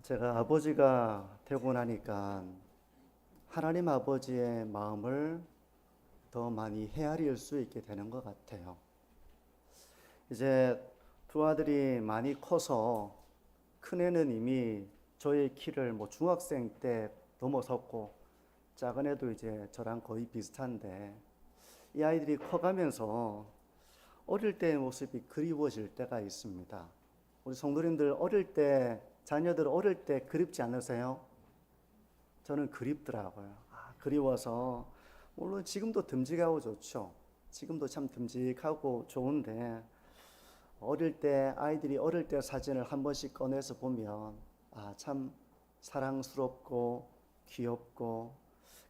제가 아버지가 되고 나니까 하나님 아버지의 마음을 더 많이 헤아릴 수 있게 되는 것 같아요. 이제 두 아들이 많이 커서 큰애는 이미 저의 키를 중학생 때 넘어섰고, 작은 애도 이제 저랑 거의 비슷한데, 이 아이들이 커가면서 어릴 때의 모습이 그리워질 때가 있습니다. 우리 성도님들 자녀들 어릴 때 그립지 않으세요? 저는 그립더라고요. 그리워서, 물론 지금도 듬직하고 좋죠. 지금도 참 듬직하고 좋은데, 아이들이 어릴 때 사진을 한 번씩 꺼내서 보면, 참 사랑스럽고 귀엽고,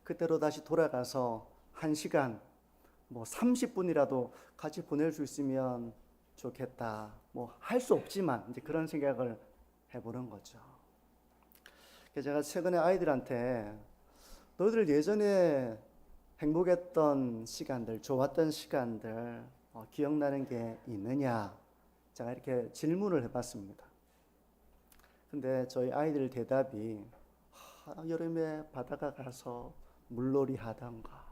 그때로 다시 돌아가서 1시간, 30분이라도 같이 보낼 수 있으면 좋겠다. 할 수 없지만 이제 그런 생각을 해보는 거죠. 그래서 제가 최근에 아이들한테 너희들 예전에 행복했던 시간들, 좋았던 시간들 기억나는 게 있느냐? 제가 이렇게 질문을 해봤습니다. 근데 저희 아이들 대답이 여름에 바다가 가서 물놀이 하던가,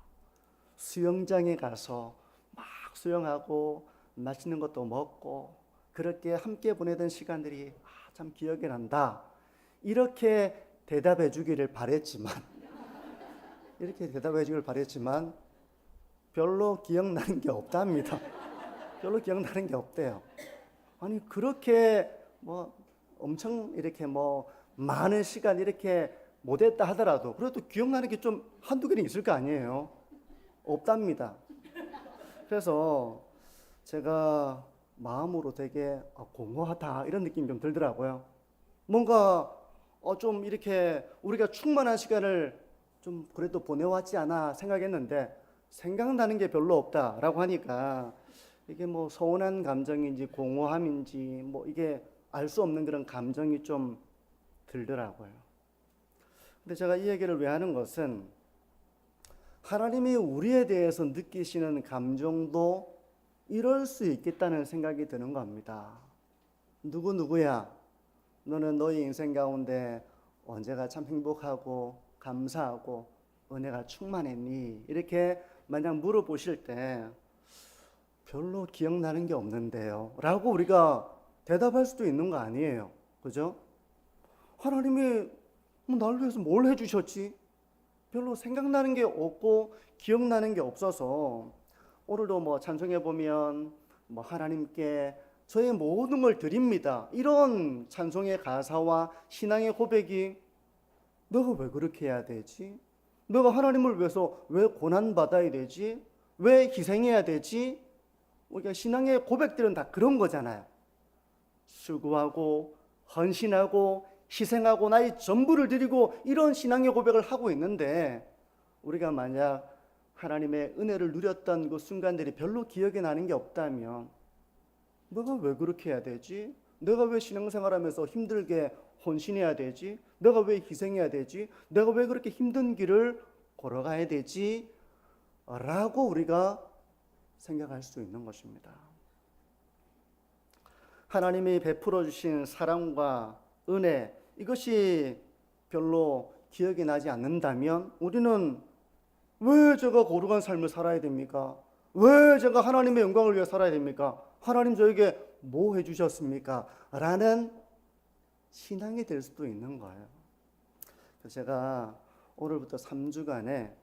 수영장에 가서 막 수영하고 맛있는 것도 먹고 그렇게 함께 보내던 시간들이 참 기억이 난다. 이렇게 대답해 주기를 바랬지만 별로 기억나는 게 없답니다. 별로 기억나는 게 없대요. 아니 그렇게 엄청 이렇게 많은 시간 이렇게 못했다 하더라도 그래도 기억나는 게 좀 한두 개는 있을 거 아니에요. 없답니다. 그래서 제가 마음으로 되게 공허하다 이런 느낌이 좀 들더라고요. 뭔가 좀 이렇게 우리가 충만한 시간을 좀 그래도 보내왔지 않아 생각했는데 생각나는 게 별로 없다라고 하니까 이게 서운한 감정인지 공허함인지 이게 알 수 없는 그런 감정이 좀 들더라고요. 근데 제가 이 얘기를 왜 하는 것은 하나님이 우리에 대해서 느끼시는 감정도 이럴 수 있겠다는 생각이 드는 겁니다. 누구야? 너는 너의 인생 가운데 언제가 참 행복하고 감사하고 은혜가 충만했니? 이렇게 만약 물어보실 때 별로 기억나는 게 없는데요 라고 우리가 대답할 수도 있는 거 아니에요. 그죠? 하나님이 날 위해서 뭘 해주셨지? 별로 생각나는 게 없고 기억나는 게 없어서 오늘도 찬송해 보면 하나님께 저의 모든 걸 드립니다. 이런 찬송의 가사와 신앙의 고백이 내가 왜 그렇게 해야 되지? 내가 하나님을 위해서 왜 고난받아야 되지? 왜 희생해야 되지? 우리가 신앙의 고백들은 다 그런 거잖아요. 수고하고 헌신하고 희생하고 나의 전부를 드리고 이런 신앙의 고백을 하고 있는데 우리가 만약 하나님의 은혜를 누렸던 그 순간들이 별로 기억에 나는 게 없다면 내가 왜 그렇게 해야 되지? 내가 왜 신앙생활하면서 힘들게 헌신해야 되지? 내가 왜 희생해야 되지? 내가 왜 그렇게 힘든 길을 걸어가야 되지? 라고 우리가 생각할 수 있는 것입니다. 하나님이 베풀어 주신 사랑과 은혜, 이것이 별로 기억이 나지 않는다면 우리는 왜 제가 거룩한 삶을 살아야 됩니까? 왜 제가 하나님의 영광을 위해 살아야 됩니까? 하나님 저에게 뭐 해주셨습니까? 라는 신앙이 될 수도 있는 거예요. 그래서 제가 오늘부터 3주간에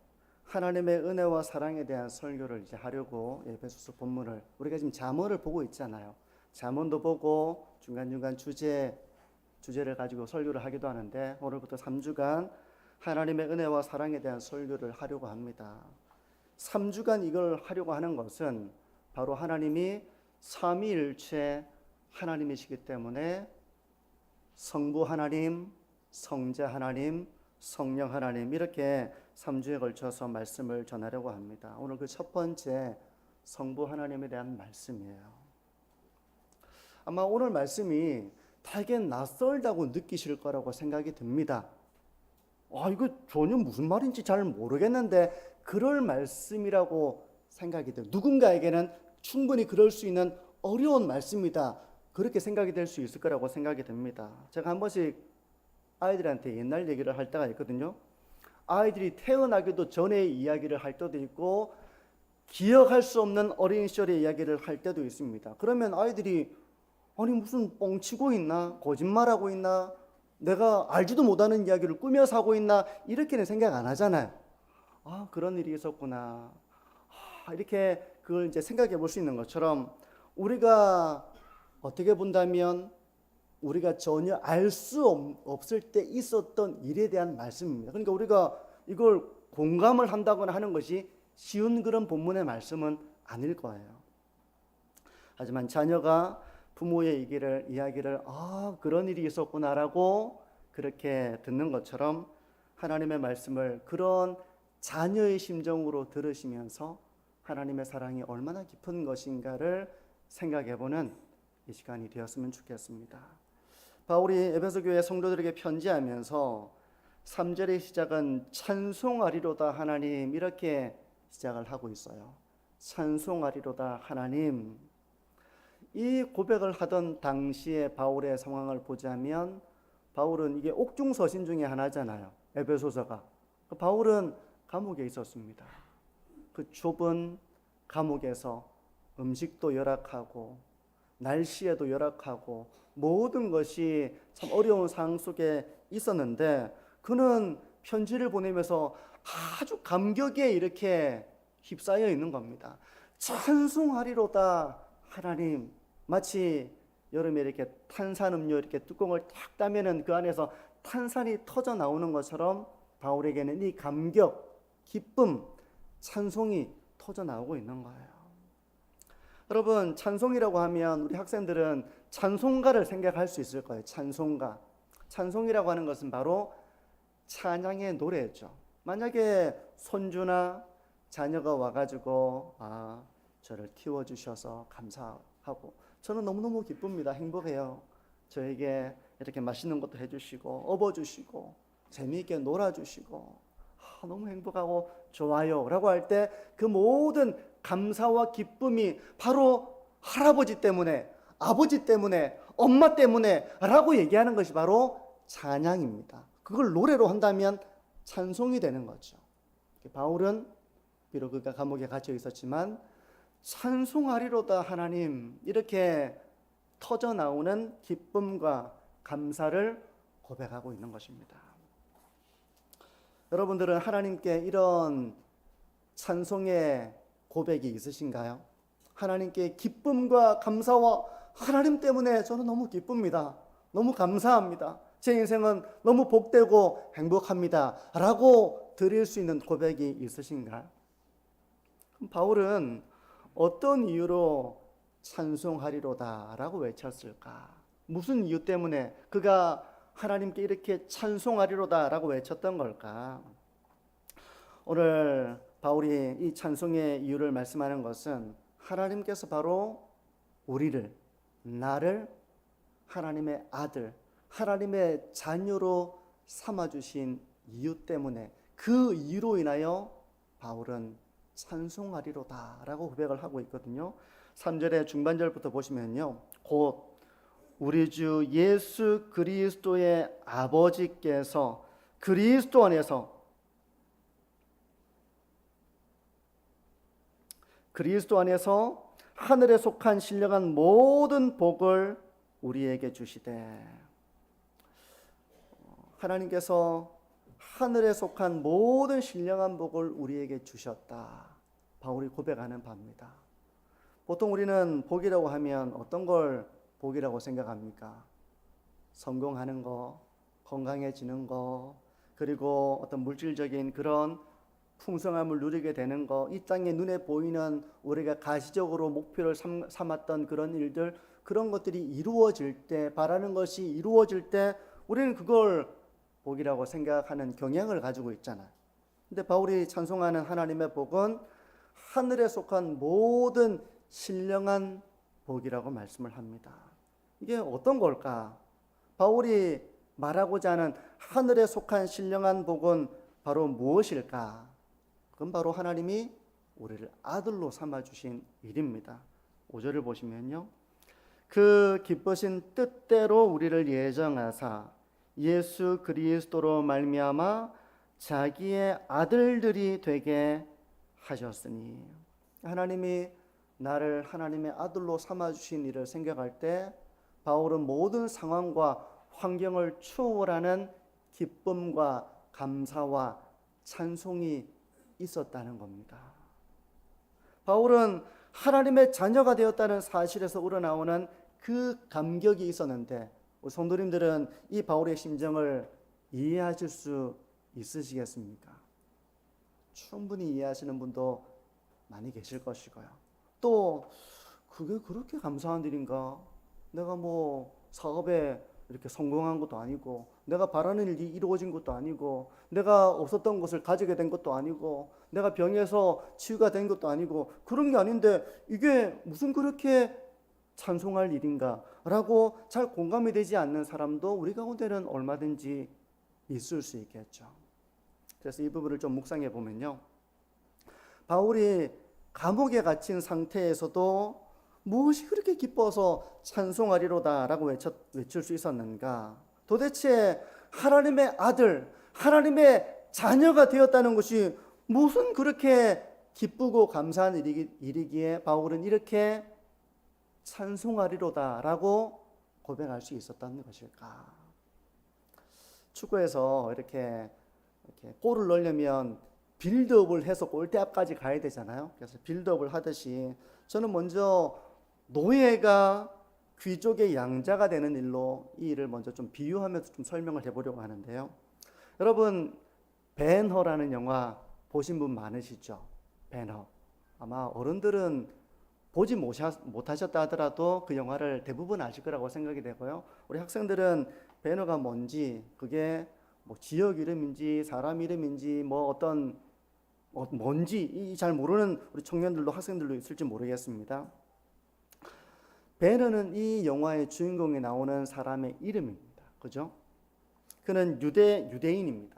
하나님의 은혜와 사랑에 대한 설교를 이제 하려고 에베소서 본문을, 우리가 지금 잠언을 보고 있잖아요. 잠언도 보고 중간중간 주제를 가지고 설교를 하기도 하는데 오늘부터 3주간 하나님의 은혜와 사랑에 대한 설교를 하려고 합니다. 3주간 이걸 하려고 하는 것은 바로 하나님이 삼위일체 하나님이시기 때문에 성부 하나님, 성자 하나님, 성령 하나님 이렇게 3주에 걸쳐서 말씀을 전하려고 합니다. 오늘 그 첫 번째 성부 하나님에 대한 말씀이에요. 아마 오늘 말씀이 되게 낯설다고 느끼실 거라고 생각이 듭니다. 이거 전혀 무슨 말인지 잘 모르겠는데 그럴 말씀이라고 생각이 돼요. 누군가에게는 충분히 그럴 수 있는 어려운 말씀이다. 그렇게 생각이 될 수 있을 거라고 생각이 듭니다. 제가 한 번씩 아이들한테 옛날 얘기를 할 때가 있거든요. 아이들이 태어나기도 전에 이야기를 할 때도 있고 기억할 수 없는 어린 시절의 이야기를 할 때도 있습니다. 그러면 아이들이 아니 무슨 뻥치고 있나? 거짓말하고 있나? 내가 알지도 못하는 이야기를 꾸며서 하고 있나? 이렇게는 생각 안 하잖아요. 아, 그런 일이 있었구나. 이렇게 그걸 이제 생각해 볼 수 있는 것처럼 우리가 어떻게 본다면 우리가 전혀 알 수 없을 때 있었던 일에 대한 말씀입니다. 그러니까 우리가 이걸 공감을 한다거나 하는 것이 쉬운 그런 본문의 말씀은 아닐 거예요. 하지만 자녀가 부모의 이야기를 그런 일이 있었구나라고 그렇게 듣는 것처럼 하나님의 말씀을 그런 자녀의 심정으로 들으시면서 하나님의 사랑이 얼마나 깊은 것인가를 생각해보는 이 시간이 되었으면 좋겠습니다. 바울이 에베소 교회 성도들에게 편지하면서 3절의 시작은 찬송하리로다 하나님 이렇게 시작을 하고 있어요. 찬송하리로다 하나님. 이 고백을 하던 당시의 바울의 상황을 보자면 바울은 이게 옥중서신 중에 하나잖아요. 에베소서가. 바울은 감옥에 있었습니다. 그 좁은 감옥에서 음식도 열악하고 날씨에도 열악하고 모든 것이 참 어려운 상황 속에 있었는데 그는 편지를 보내면서 아주 감격에 이렇게 휩싸여 있는 겁니다. 찬송하리로다 하나님. 마치 여름에 이렇게 탄산음료 이렇게 뚜껑을 탁 따면은 그 안에서 탄산이 터져 나오는 것처럼 바울에게는 이 감격, 기쁨, 찬송이 터져 나오고 있는 거예요. 여러분, 찬송이라고 하면 우리 학생들은 찬송가를 생각할 수 있을 거예요. 찬송가. 찬송이라고 하는 것은 바로 찬양의 노래죠. 만약에 손주나 자녀가 와가지고 저를 키워주셔서 감사하고 저는 너무너무 기쁩니다. 행복해요. 저에게 이렇게 맛있는 것도 해주시고 업어주시고 재미있게 놀아주시고 너무 행복하고 좋아요 라고 할 때 그 모든 감사와 기쁨이 바로 할아버지 때문에 아버지 때문에 엄마 때문에 라고 얘기하는 것이 바로 찬양입니다. 그걸 노래로 한다면 찬송이 되는 거죠. 바울은 비록 그가 감옥에 갇혀 있었지만 찬송하리로다 하나님 이렇게 터져 나오는 기쁨과 감사를 고백하고 있는 것입니다. 여러분들은 하나님께 이런 찬송의 고백이 있으신가요? 하나님께 기쁨과 감사와 하나님 때문에 저는 너무 기쁩니다. 너무 감사합니다. 제 인생은 너무 복되고 행복합니다. 라고 드릴 수 있는 고백이 있으신가요? 그럼 바울은 어떤 이유로 찬송하리로다 라고 외쳤을까? 무슨 이유 때문에 그가 하나님께 이렇게 찬송하리로다 라고 외쳤던 걸까? 오늘 바울이 이 찬송의 이유를 말씀하는 것은 하나님께서 바로 우리를, 나를 하나님의 아들, 하나님의 자녀로 삼아주신 이유 때문에 그 이유로 인하여 바울은 찬송하리로다 라고 고백을 하고 있거든요. 3절의 중반절부터 보시면요. 곧 우리 주 예수 그리스도의 아버지께서 그리스도 안에서 하늘에 속한 신령한 모든 복을 우리에게 주시되 하나님께서 하늘에 속한 모든 신령한 복을 우리에게 주셨다. 바울이 고백하는 바입니다. 보통 우리는 복이라고 하면 어떤 걸 복이라고 생각합니까? 성공하는 거, 건강해지는 거, 그리고 어떤 물질적인 그런 풍성함을 누리게 되는 거, 이 땅에 눈에 보이는 우리가 가시적으로 목표를 삼았던 그런 일들, 그런 것들이 이루어질 때, 바라는 것이 이루어질 때 우리는 그걸 복이라고 생각하는 경향을 가지고 있잖아요. 근데 바울이 찬송하는 하나님의 복은 하늘에 속한 모든 신령한 복이라고 말씀을 합니다. 이게 어떤 걸까? 바울이 말하고자 하는 하늘에 속한 신령한 복은 바로 무엇일까? 그건 바로 하나님이 우리를 아들로 삼아주신 일입니다. 5절을 보시면요. 그 기쁘신 뜻대로 우리를 예정하사 예수 그리스도로 말미암아 자기의 아들들이 되게 하셨으니. 하나님이 나를 하나님의 아들로 삼아주신 일을 생각할 때 바울은 모든 상황과 환경을 추월하는 기쁨과 감사와 찬송이 있었다는 겁니다. 바울은 하나님의 자녀가 되었다는 사실에서 우러나오는 그 감격이 있었는데, 우리 성도님들은 이 바울의 심정을 이해하실 수 있으시겠습니까? 충분히 이해하시는 분도 많이 계실 것이고요. 또 그게 그렇게 감사한 일인가? 내가 뭐 사업에 이렇게 성공한 것도 아니고, 내가 바라는 일이 이루어진 것도 아니고, 내가 없었던 것을 가지게 된 것도 아니고, 내가 병에서 치유가 된 것도 아니고, 그런 게 아닌데 이게 무슨 그렇게 찬송할 일인가? 라고 잘 공감이 되지 않는 사람도 우리 가운데는 얼마든지 있을 수 있겠죠. 그래서 이 부분을 좀 묵상해 보면요, 바울이 감옥에 갇힌 상태에서도 무엇이 그렇게 기뻐서 찬송하리로다 라고 외칠 수 있었는가? 도대체 하나님의 아들, 하나님의 자녀가 되었다는 것이 무슨 그렇게 기쁘고 감사한 일이기에 바울은 이렇게 찬송하리로다 라고 고백할 수 있었다는 것일까? 축구에서 이렇게 골을 넣으려면 빌드업을 해서 골대 앞까지 가야 되잖아요. 그래서 빌드업을 하듯이 저는 먼저 노예가 귀족의 양자가 되는 일로 이 일을 먼저 좀 비유하면서 좀 설명을 해보려고 하는데요. 여러분, 벤허라는 영화 보신 분 많으시죠? 벤허. 아마 어른들은 보지 못하셨다 하더라도 그 영화를 대부분 아실 거라고 생각이 되고요. 우리 학생들은 벤허가 뭔지, 그게 뭐 지역 이름인지 사람 이름인지 뭐 어떤 뭔지 잘 모르는 우리 청년들도 학생들도 있을지 모르겠습니다. 벤허는 이 영화의 주인공에 나오는 사람의 이름입니다. 그죠? 그는 유대인입니다.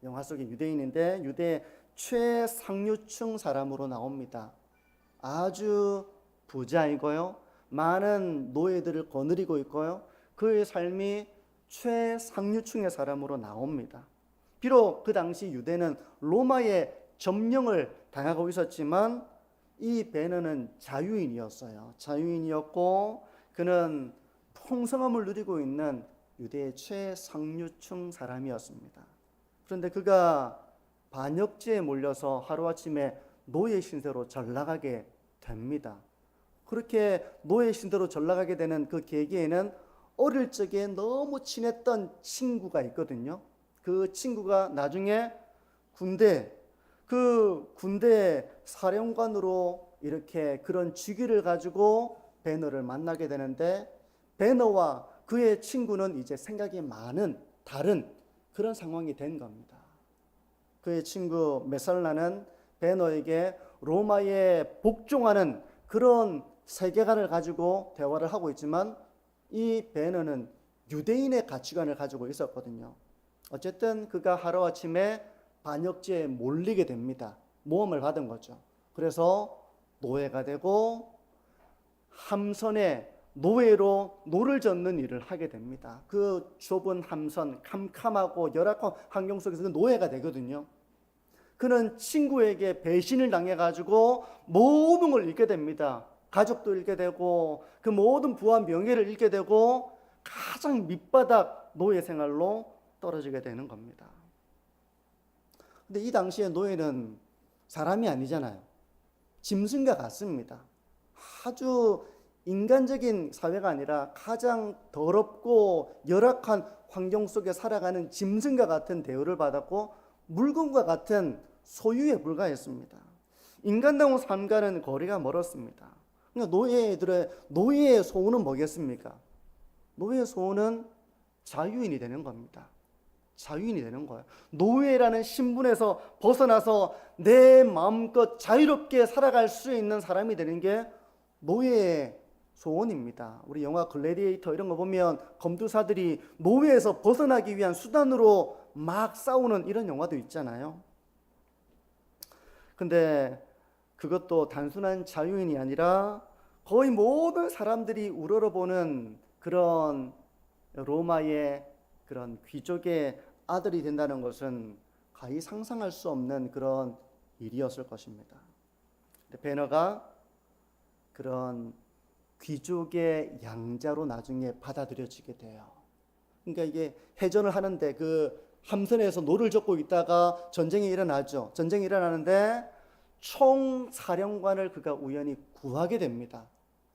영화 속의 유대인인데 유대 최상류층 사람으로 나옵니다. 아주 부자이고요, 많은 노예들을 거느리고 있고요, 그의 삶이 최상류층의 사람으로 나옵니다. 비록 그 당시 유대는 로마의 점령을 당하고 있었지만 이 베너는 자유인이었어요. 자유인이었고 그는 풍성함을 누리고 있는 유대의 최상류층 사람이었습니다. 그런데 그가 반역죄에 몰려서 하루아침에 노예 신세로 전락하게 됩니다. 그렇게 노예 신세로 전락하게 되는 그 계기에는 어릴 적에 너무 친했던 친구가 있거든요. 그 친구가 나중에 군대 사령관으로 이렇게 그런 직위를 가지고 베너를 만나게 되는데, 베너와 그의 친구는 이제 생각이 많은 다른 그런 상황이 된 겁니다. 그의 친구 메살라는 베너에게 로마에 복종하는 그런 세계관을 가지고 대화를 하고 있지만, 이 베너는 유대인의 가치관을 가지고 있었거든요. 어쨌든 그가 하루아침에 반역죄에 몰리게 됩니다. 모험을 받은 거죠. 그래서 노예가 되고 함선에 노예로 노를 젓는 일을 하게 됩니다. 그 좁은 함선, 캄캄하고 열악한 환경 속에서 그 노예가 되거든요. 그는 친구에게 배신을 당해가지고 모든 걸 잃게 됩니다. 가족도 잃게 되고 그 모든 부와 명예를 잃게 되고 가장 밑바닥 노예 생활로 떨어지게 되는 겁니다. 근데 이 당시에 노예는 사람이 아니잖아요. 짐승과 같습니다. 아주 인간적인 사회가 아니라 가장 더럽고 열악한 환경 속에 살아가는 짐승과 같은 대우를 받았고 물건과 같은 소유에 불과했습니다. 인간다운 삶과는 거리가 멀었습니다. 그러니까 노예의 소원은 뭐겠습니까? 노예의 소원은 자유인이 되는 겁니다. 자유인이 되는 거예요. 노예라는 신분에서 벗어나서 내 마음껏 자유롭게 살아갈 수 있는 사람이 되는 게 노예의 소원입니다. 우리 영화 글래디에이터 이런 거 보면 검투사들이 노예에서 벗어나기 위한 수단으로 막 싸우는 이런 영화도 있잖아요. 근데 그것도 단순한 자유인이 아니라 거의 모든 사람들이 우러러보는 그런 로마의 그런 귀족의 아들이 된다는 것은 가히 상상할 수 없는 그런 일이었을 것입니다. 베너가 그런 귀족의 양자로 나중에 받아들여지게 돼요. 그러니까 이게 해전을 하는데 그 함선에서 노를 젓고 있다가 전쟁이 일어나죠. 전쟁이 일어나는데 총사령관을 그가 우연히 구하게 됩니다.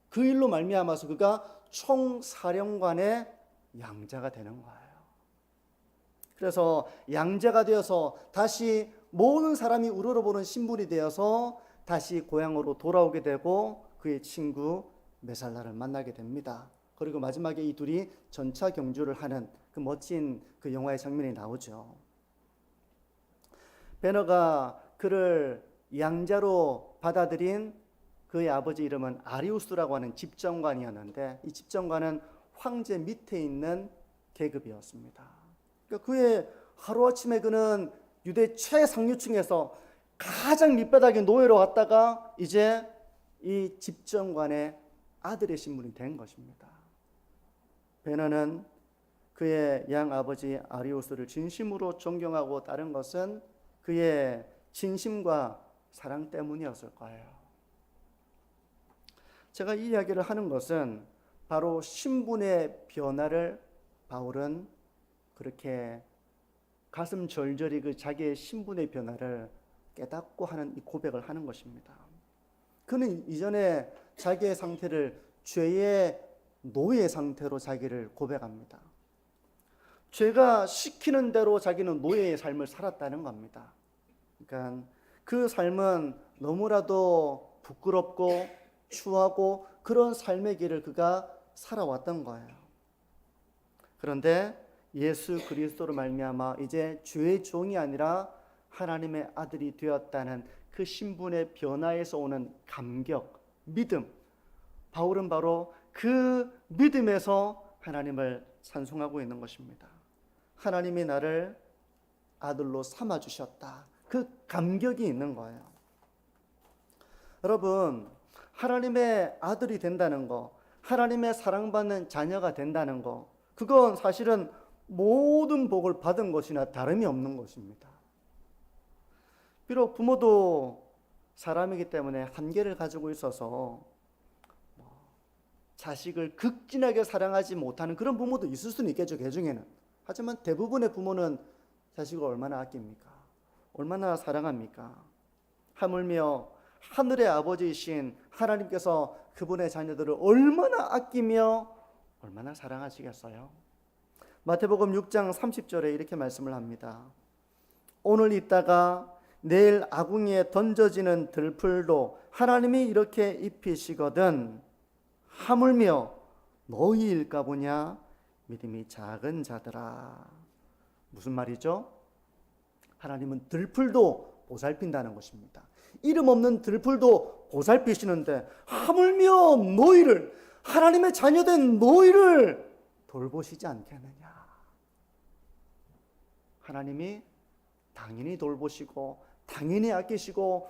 그 일로 말미암아서 그가 총사령관의 양자가 되는 거예요. 그래서 양자가 되어서 다시 모든 사람이 우러러보는 신분이 되어서 다시 고향으로 돌아오게 되고 그의 친구 메살라를 만나게 됩니다. 그리고 마지막에 이 둘이 전차 경주를 하는 그 멋진 그 영화의 장면이 나오죠. 베너가 그를 양자로 받아들인 그의 아버지 이름은 아리우스라고 하는 집정관이었는데 이 집정관은 황제 밑에 있는 계급이었습니다. 그러니까 그의 하루아침에 그는 유대 최상류층에서 가장 밑바닥의 노예로 갔다가 이제 이 집정관의 아들의 신분이 된 것입니다. 베너는 그의 양아버지 아리우스를 진심으로 존경하고 따른 것은 그의 진심과 사랑 때문이었을 거예요. 제가 이 이야기를 하는 것은 바로 신분의 변화를 바울은 그렇게 가슴 절절히 그 자기의 신분의 변화를 깨닫고 하는 이 고백을 하는 것입니다. 그는 이전에 자기의 상태를 죄의 노예 상태로 자기를 고백합니다. 죄가 시키는 대로 자기는 노예의 삶을 살았다는 겁니다. 그러니까 그 삶은 너무나도 부끄럽고 추하고 그런 삶의 길을 그가 살아왔던 거예요. 그런데 예수 그리스도로 말미암아 이제 죄의 종이 아니라 하나님의 아들이 되었다는 그 신분의 변화에서 오는 감격, 믿음. 바울은 바로 그 믿음에서 하나님을 찬송하고 있는 것입니다. 하나님이 나를 아들로 삼아주셨다. 그 감격이 있는 거예요. 여러분, 하나님의 아들이 된다는 거, 하나님의 사랑받는 자녀가 된다는 거, 그건 사실은 모든 복을 받은 것이나 다름이 없는 것입니다. 비록 부모도 사람이기 때문에 한계를 가지고 있어서 자식을 극진하게 사랑하지 못하는 그런 부모도 있을 수는 있겠죠, 그 중에는. 하지만 대부분의 부모는 자식을 얼마나 아낍니까? 얼마나 사랑합니까? 하물며 하늘의 아버지이신 하나님께서 그분의 자녀들을 얼마나 아끼며 얼마나 사랑하시겠어요? 마태복음 6장 30절에 이렇게 말씀을 합니다. 오늘 있다가 내일 아궁이에 던져지는 들풀도 하나님이 이렇게 입히시거든 하물며 너희일까 보냐 믿음이 작은 자들아. 무슨 말이죠? 하나님은 들풀도 보살핀다는 것입니다. 이름 없는 들풀도 보살피시는데 하물며 너희를, 하나님의 자녀된 너희를 돌보시지 않겠느냐. 하나님이 당연히 돌보시고 당연히 아끼시고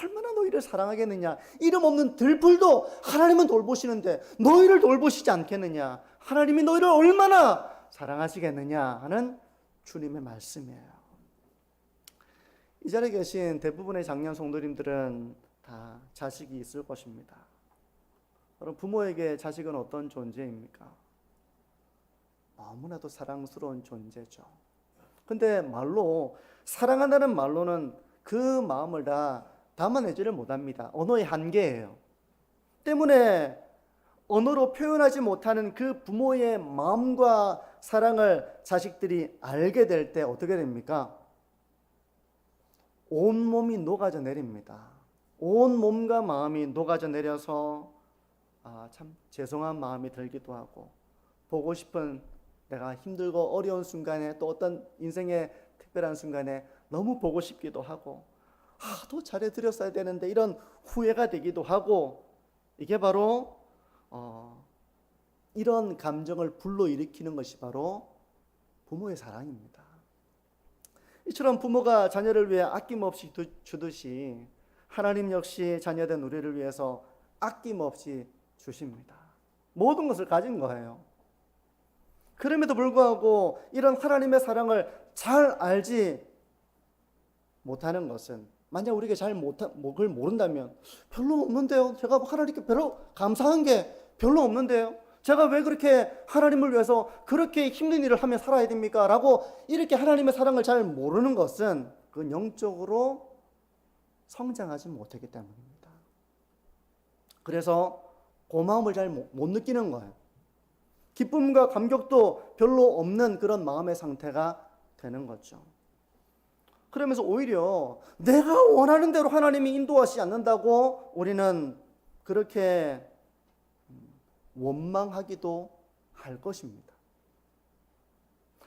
얼마나 너희를 사랑하겠느냐. 이름 없는 들풀도 하나님은 돌보시는데 너희를 돌보시지 않겠느냐. 하나님이 너희를 얼마나 사랑하시겠느냐 하는 주님의 말씀이에요. 이 자리에 계신 대부분의 장년 성도님들은 다 자식이 있을 것입니다. 그럼 부모에게 자식은 어떤 존재입니까? 너무나도 사랑스러운 존재죠. 근데 말로 사랑한다는 말로는 그 마음을 다 담아내지를 못합니다. 언어의 한계예요. 때문에 언어로 표현하지 못하는 그 부모의 마음과 사랑을 자식들이 알게 될 때 어떻게 됩니까? 온몸이 녹아져 내립니다. 온 몸과 마음이 녹아져 내려서 참 죄송한 마음이 들기도 하고, 보고 싶은 내가 힘들고 어려운 순간에 또 어떤 인생의 특별한 순간에 너무 보고 싶기도 하고, 더 잘해드렸어야 되는데 이런 후회가 되기도 하고, 이게 바로 이런 감정을 불러일으키는 것이 바로 부모의 사랑입니다. 이처럼 부모가 자녀를 위해 아낌없이 주듯이 하나님 역시 자녀된 우리를 위해서 아낌없이 주십니다. 모든 것을 가진 거예요. 그럼에도 불구하고 이런 하나님의 사랑을 잘 알지 못하는 것은, 만약 우리가 그걸 모른다면 별로 없는데요. 제가 하나님께 별로 감사한 게 별로 없는데요. 제가 왜 그렇게 하나님을 위해서 그렇게 힘든 일을 하며 살아야 됩니까? 라고 이렇게 하나님의 사랑을 잘 모르는 것은 그 영적으로 성장하지 못했기 때문입니다. 그래서 고마움을 잘 못 느끼는 거예요. 기쁨과 감격도 별로 없는 그런 마음의 상태가 되는 거죠. 그러면서 오히려 내가 원하는 대로 하나님이 인도하시지 않는다고 우리는 그렇게 원망하기도 할 것입니다.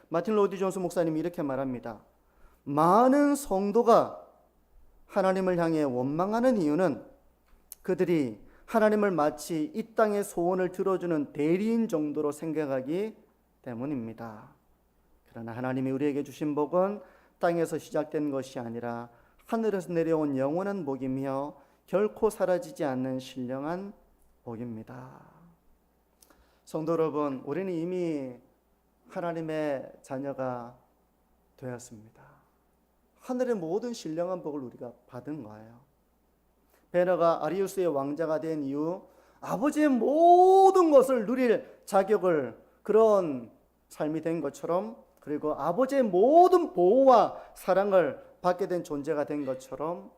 마틴 로이드 존스 목사님이 이렇게 말합니다. 많은 성도가 하나님을 향해 원망하는 이유는 그들이 하나님을 마치 이 땅의 소원을 들어주는 대리인 정도로 생각하기 때문입니다. 그러나 하나님이 우리에게 주신 복은 땅에서 시작된 것이 아니라 하늘에서 내려온 영원한 복이며 결코 사라지지 않는 신령한 복입니다. 성도 여러분, 우리는 이미 하나님의 자녀가 되었습니다. 하늘의 모든 신령한 복을 우리가 받은 거예요. 베너가 아리우스의 왕자가 된 이후 아버지의 모든 것을 누릴 자격을, 그런 삶이 된 것처럼, 그리고 아버지의 모든 보호와 사랑을 받게 된 존재가 된 것처럼,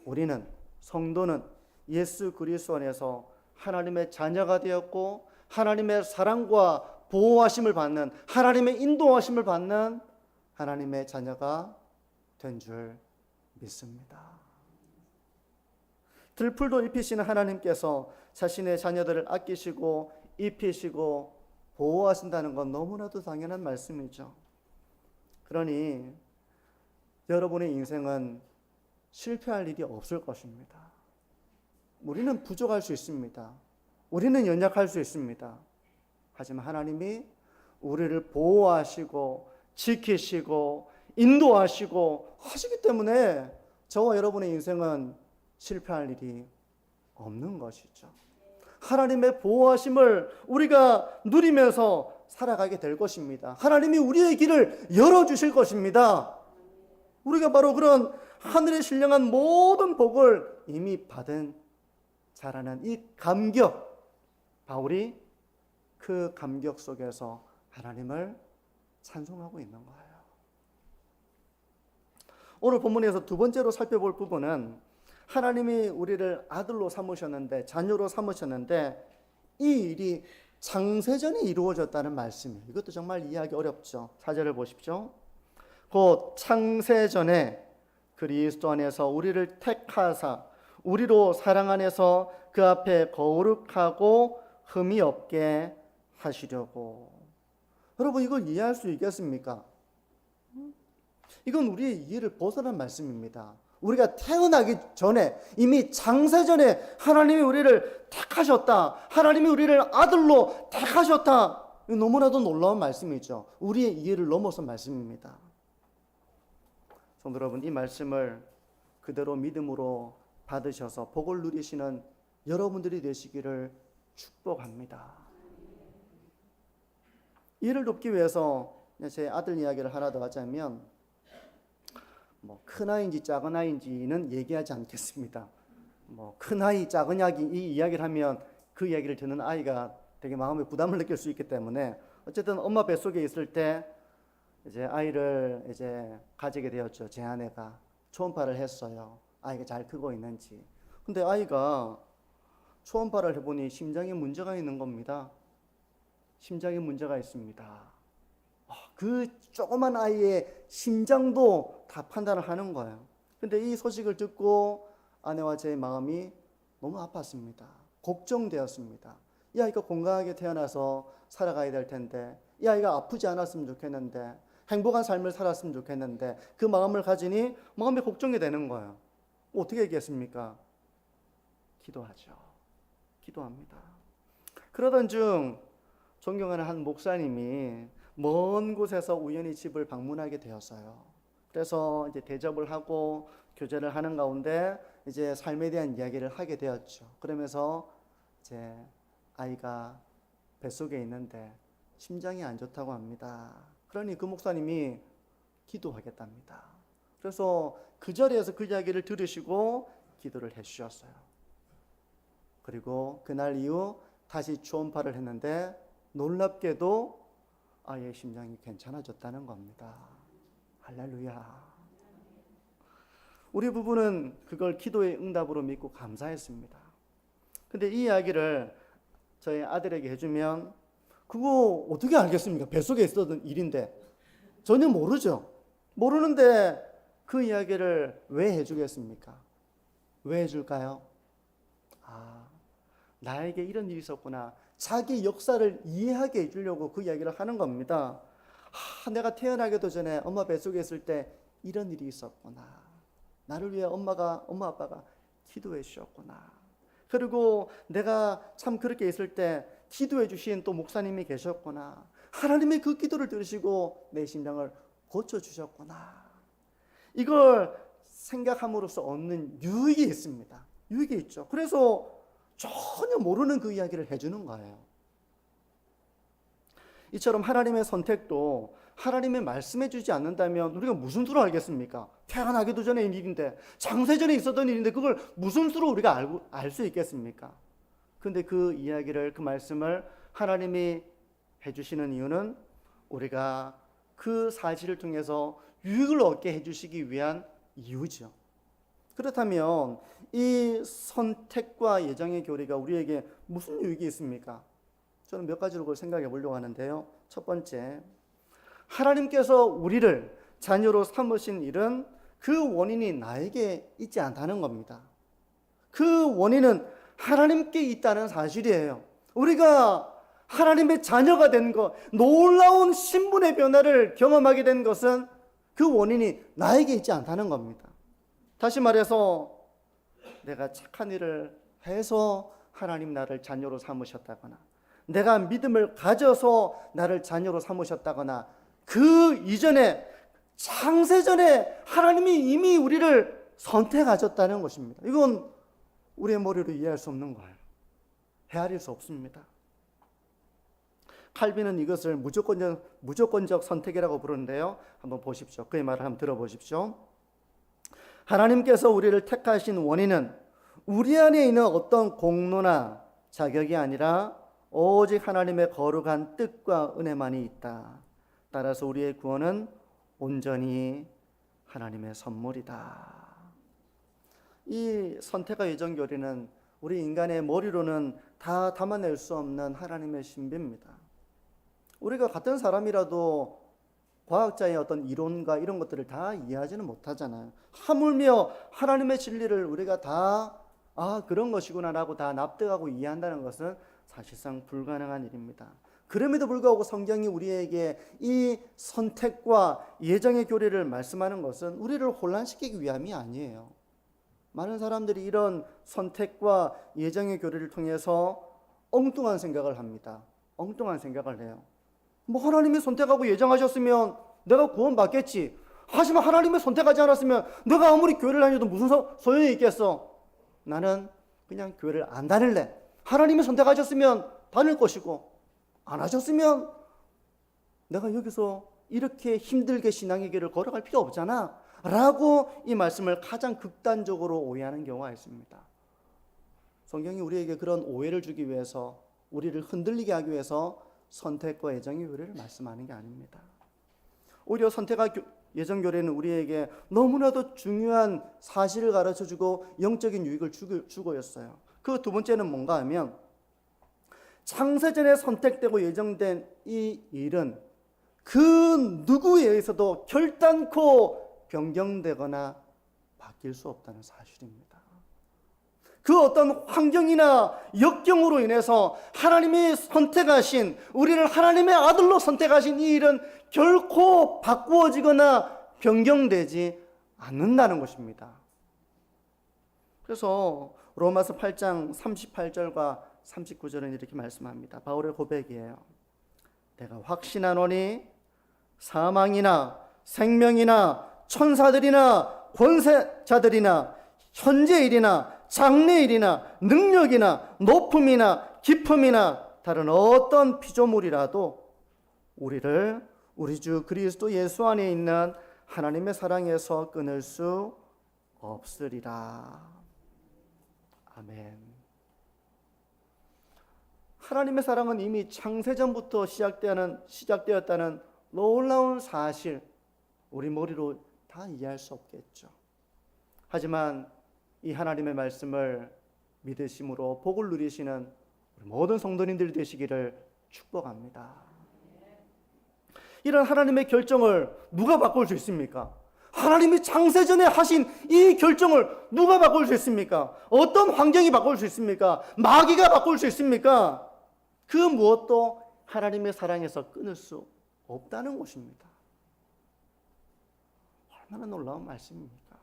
우리는, 성도는 예수 그리스도 안에서 하나님의 자녀가 되었고 하나님의 사랑과 보호하심을 받는, 하나님의 인도하심을 받는 하나님의 자녀가 된 줄 믿습니다. 들풀도 입히시는 하나님께서 자신의 자녀들을 아끼시고 입히시고 보호하신다는 건 너무나도 당연한 말씀이죠. 그러니 여러분의 인생은 실패할 일이 없을 것입니다. 우리는 부족할 수 있습니다. 우리는 연약할 수 있습니다. 하지만 하나님이 우리를 보호하시고 지키시고 인도하시고 하시기 때문에 저와 여러분의 인생은 실패할 일이 없는 것이죠. 하나님의 보호하심을 우리가 누리면서 살아가게 될 것입니다. 하나님이 우리의 길을 열어주실 것입니다. 우리가 바로 그런 하늘의 신령한 모든 복을 이미 받은 자라는 이 감격, 바울이 그 감격 속에서 하나님을 찬송하고 있는 거예요. 오늘 본문에서 두 번째로 살펴볼 부분은 하나님이 우리를 아들로 삼으셨는데, 자녀로 삼으셨는데 이 일이 창세전에 이루어졌다는 말씀이에요. 이것도 정말 이해하기 어렵죠. 4절을 보십시오. 곧 창세전에 그리스도 안에서 우리를 택하사 우리로 사랑 안에서 그 앞에 거룩하고 흠이 없게 하시려고. 여러분, 이걸 이해할 수 있겠습니까? 이건 우리의 이해를 벗어난 말씀입니다. 우리가 태어나기 전에, 이미 창세전에 하나님이 우리를 택하셨다, 하나님이 우리를 아들로 택하셨다. 너무나도 놀라운 말씀이죠. 우리의 이해를 넘어선 말씀입니다. 성도 여러분, 이 말씀을 그대로 믿음으로 받으셔서 복을 누리시는 여러분들이 되시기를 축복합니다. 이를 돕기 위해서 제 아들 이야기를 하나 더 하자면, 큰 아이인지 작은 아이인지는 얘기하지 않겠습니다. 큰 아이, 작은 아이 이 이야기를 하면 그 이야기를 듣는 아이가 되게 마음에 부담을 느낄 수 있기 때문에, 어쨌든 엄마 뱃속에 있을 때 이제 아이를 이제 가지게 되었죠. 제 아내가 초음파를 했어요. 아이가 잘 크고 있는지. 근데 아이가 초음파를 해보니 심장에 문제가 있는 겁니다. 심장에 문제가 있습니다. 그 조그만 아이의 심장도 다 판단을 하는 거예요. 근데 이 소식을 듣고 아내와 제 마음이 너무 아팠습니다. 걱정되었습니다. 이 아이가 건강하게 태어나서 살아가야 될 텐데, 이 아이가 아프지 않았으면 좋겠는데, 행복한 삶을 살았으면 좋겠는데, 그 마음을 가지니 마음이 걱정이 되는 거예요. 어떻게 얘기했습니까? 기도하죠. 기도합니다. 그러던 중 존경하는 한 목사님이 먼 곳에서 우연히 집을 방문하게 되었어요. 그래서 이제 대접을 하고 교제를 하는 가운데 이제 삶에 대한 이야기를 하게 되었죠. 그러면서 이제 아이가 뱃속에 있는데 심장이 안 좋다고 합니다. 그러니 그 목사님이 기도하겠답니다. 그래서 그 자리에서 그 이야기를 들으시고 기도를 해주셨어요. 그리고 그날 이후 다시 초음파를 했는데 놀랍게도 아이의 심장이 괜찮아졌다는 겁니다. 할렐루야. 우리 부부는 그걸 기도의 응답으로 믿고 감사했습니다. 근데 이 이야기를 저희 아들에게 해주면 그거 어떻게 알겠습니까? 뱃속에 있었던 일인데. 전혀 모르죠. 모르는데 그 이야기를 왜 해주겠습니까? 왜 해줄까요? 나에게 이런 일이 있었구나. 자기 역사를 이해하게 해주려고 그 이야기를 하는 겁니다. 내가 태어나기도 전에 엄마 뱃속에 있을 때 이런 일이 있었구나. 나를 위해 엄마 아빠가 기도해 주셨구나. 그리고 내가 참 그렇게 있을 때 기도해 주신 또 목사님이 계셨구나. 하나님의 그 기도를 들으시고 내 심장을 고쳐주셨구나. 이걸 생각함으로써 얻는 유익이 있습니다. 유익이 있죠. 그래서 전혀 모르는 그 이야기를 해주는 거예요. 이처럼 하나님의 선택도 하나님의 말씀해 주지 않는다면 우리가 무슨 수로 알겠습니까? 태어나기도 전에 일인데, 장세전에 있었던 일인데 그걸 무슨 수로 우리가 알 수 있겠습니까? 근데 그 이야기를, 그 말씀을 하나님이 해주시는 이유는 우리가 그 사실을 통해서 유익을 얻게 해주시기 위한 이유죠. 그렇다면 이 선택과 예정의 교리가 우리에게 무슨 유익이 있습니까? 저는 몇 가지로 그걸 생각해 보려고 하는데요. 첫 번째, 하나님께서 우리를 자녀로 삼으신 일은 그 원인이 나에게 있지 않다는 겁니다. 그 원인은 하나님께 있다는 사실이에요. 우리가 하나님의 자녀가 된 것, 놀라운 신분의 변화를 경험하게 된 것은 그 원인이 나에게 있지 않다는 겁니다. 다시 말해서 내가 착한 일을 해서 하나님 나를 자녀로 삼으셨다거나, 내가 믿음을 가져서 나를 자녀로 삼으셨다거나, 그 이전에 창세전에 하나님이 이미 우리를 선택하셨다는 것입니다. 이건 우리의 머리로 이해할 수 없는 거예요. 헤아릴 수 없습니다. 칼빈은 이것을 무조건적 선택이라고 부르는데요. 한번 보십시오. 그의 말을 한번 들어보십시오. 하나님께서 우리를 택하신 원인은 우리 안에 있는 어떤 공로나 자격이 아니라 오직 하나님의 거룩한 뜻과 은혜만이 있다. 따라서 우리의 구원은 온전히 하나님의 선물이다. 이 선택과 예정 교리는 우리 인간의 머리로는 다 담아낼 수 없는 하나님의 신비입니다. 우리가 같은 사람이라도 과학자의 어떤 이론과 이런 것들을 다 이해하지는 못하잖아요. 하물며 하나님의 진리를 우리가 다 그런 것이구나라고 다 납득하고 이해한다는 것은 사실상 불가능한 일입니다. 그럼에도 불구하고 성경이 우리에게 이 선택과 예정의 교리를 말씀하는 것은 우리를 혼란시키기 위함이 아니에요. 많은 사람들이 이런 선택과 예정의 교리를 통해서 엉뚱한 생각을 합니다. 엉뚱한 생각을 해요. 하나님이 선택하고 예정하셨으면 내가 구원받겠지. 하지만 하나님이 선택하지 않았으면 내가 아무리 교회를 다녀도 무슨 소용이 있겠어. 나는 그냥 교회를 안 다닐래. 하나님이 선택하셨으면 다닐 것이고, 안 하셨으면 내가 여기서 이렇게 힘들게 신앙의 길을 걸어갈 필요 없잖아 라고 이 말씀을 가장 극단적으로 오해하는 경우가 있습니다. 성경이 우리에게 그런 오해를 주기 위해서, 우리를 흔들리게 하기 위해서 선택과 예정의 교리를 말씀하는 게 아닙니다. 오히려 선택과 예정 교리는 우리에게 너무나도 중요한 사실을 가르쳐주고 영적인 유익을 주고였어요. 그 두 번째는 뭔가 하면, 창세전에 선택되고 예정된 이 일은 그 누구에 의해서도 결단코 변경되거나 바뀔 수 없다는 사실입니다. 그 어떤 환경이나 역경으로 인해서 하나님이 선택하신, 우리를 하나님의 아들로 선택하신 이 일은 결코 바꾸어지거나 변경되지 않는다는 것입니다. 그래서 로마서 8장 38절과 39절은 이렇게 말씀합니다. 바울의 고백이에요. 내가 확신하노니 사망이나 생명이나 천사들이나 권세자들이나 현재일이나 장래일이나 능력이나 높음이나 깊음이나 다른 어떤 피조물이라도 우리를 우리 주 그리스도 예수 안에 있는 하나님의 사랑에서 끊을 수 없으리라. 아멘. 하나님의 사랑은 이미 창세전부터 시작되었다는 놀라운 사실, 우리 머리로 다 이해할 수 없겠죠. 하지만 이 하나님의 말씀을 믿으심으로 복을 누리시는 우리 모든 성도님들이 되시기를 축복합니다. 이런 하나님의 결정을 누가 바꿀 수 있습니까? 하나님이 창세전에 하신 이 결정을 누가 바꿀 수 있습니까? 어떤 환경이 바꿀 수 있습니까? 마귀가 바꿀 수 있습니까? 그 무엇도 하나님의 사랑에서 끊을 수 없다는 것입니다. 얼마나 놀라운 말씀입니까?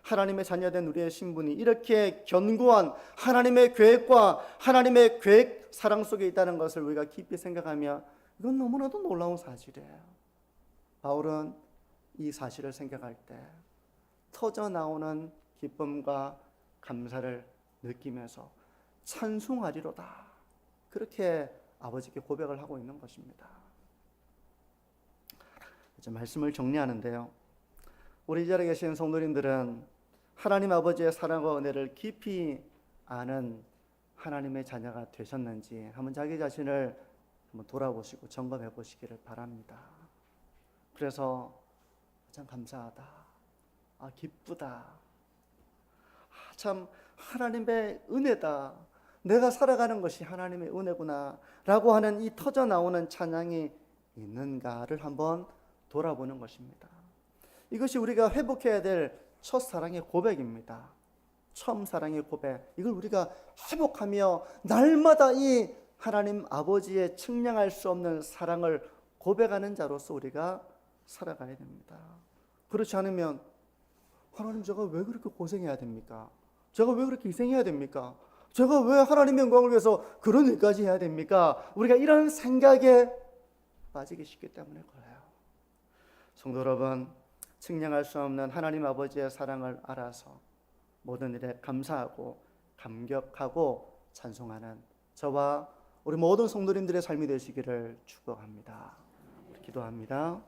하나님의 자녀된 우리의 신분이 이렇게 견고한 하나님의 계획과 하나님의 계획 사랑 속에 있다는 것을 우리가 깊이 생각하며 이건 너무나도 놀라운 사실이에요. 바울은 이 사실을 생각할 때 터져 나오는 기쁨과 감사를 느끼면서 찬송하리로다, 그렇게 아버지께 고백을 하고 있는 것입니다. 이제 말씀을 정리하는데요, 우리 이 자리에 계신 성도님들은 하나님 아버지의 사랑과 은혜를 깊이 아는 하나님의 자녀가 되셨는지 한번 자기 자신을 한번 돌아보시고 점검해 보시기를 바랍니다. 그래서 참 감사하다, 기쁘다, 참 하나님의 은혜다, 내가 살아가는 것이 하나님의 은혜구나 라고 하는 이 터져 나오는 찬양이 있는가를 한번 돌아보는 것입니다. 이것이 우리가 회복해야 될 첫사랑의 고백입니다. 처음 사랑의 고백, 이걸 우리가 회복하며 날마다 이 하나님 아버지의 측량할 수 없는 사랑을 고백하는 자로서 우리가 살아가야 됩니다. 그렇지 않으면 하나님, 제가 왜 그렇게 고생해야 됩니까? 제가 왜 그렇게 희생해야 됩니까? 제가 왜 하나님의 영광을 위해서 그런 일까지 해야 됩니까? 우리가 이런 생각에 빠지기 쉽기 때문에 그래요. 성도 여러분, 측량할 수 없는 하나님 아버지의 사랑을 알아서 모든 일에 감사하고 감격하고 찬송하는 저와 우리 모든 성도님들의 삶이 되시기를 축복합니다. 기도합니다.